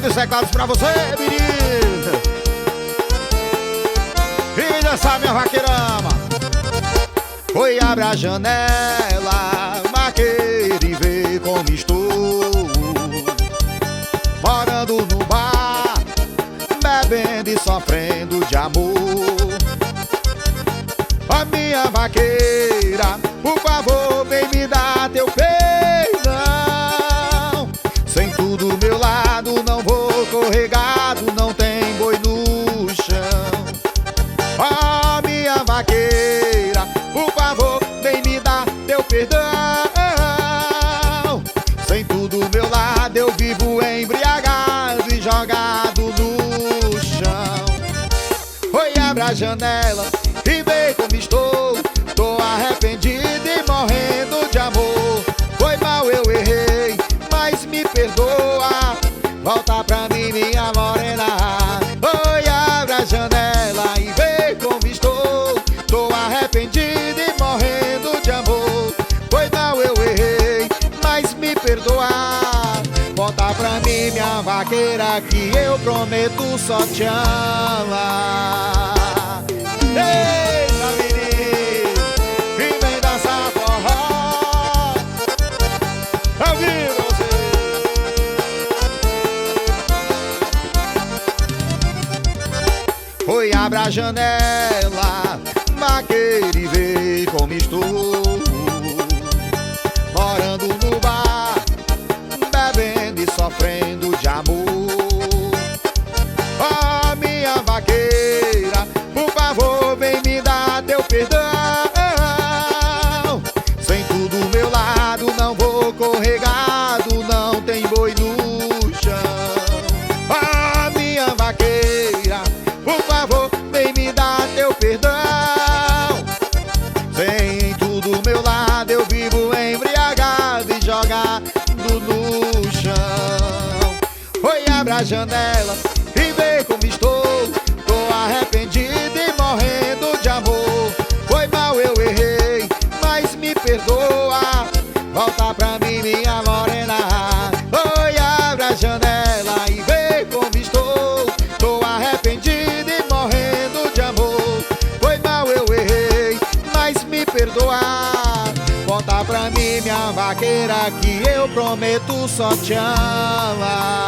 dos teclados pra você, menino. E dançar, minha vaqueirama. Foi, abre a janela, vaqueiro, e vê como estou. Morando no bar, bebendo e sofrendo de amor. Ó, minha vaqueira, por favor, vem me dar teu perdão. Sem tu do meu lado, não vou corregado, não tem boi no chão. Ó, minha vaqueira, por favor, vem me dar teu perdão. Sem tu do meu lado, eu vivo embriagado e jogado no chão. Oi, abre a janela e vê como estou. Tô arrependido e morrendo de amor. Foi mal, eu errei, mas me perdoa. Volta pra mim, minha morena. Oi, abre a janela e vê como estou. Tô arrependido e morrendo de amor. Foi mal, eu errei, mas me perdoa. Volta pra mim, minha vaqueira, que eu prometo só te amar. Eita, menino, e vem dançar forró. Eu vi você. Foi, abre a janela, vaqueiro, e vê como estou. Morando no bar, bebendo e sofrendo de amor. Ó, minha vaqueira, por favor, vem me dar teu perdão. Sem tu do meu lado, não vou corregado, não tem boi no chão. Ó, minha vaqueira, por favor, vem me dar teu perdão. Sem tu do meu lado, eu vivo embriagado e jogado no chão. Oi, abre a janela e vê como estou. Tô arrependido e morrendo de amor. Foi mal, eu errei, mas me perdoa. Volta pra mim, minha morena. Oi, abre a janela e vê como estou. Tô arrependido e morrendo de amor. Foi mal, eu errei, mas me perdoa. Volta pra mim, minha vaqueira, que eu prometo só te amar.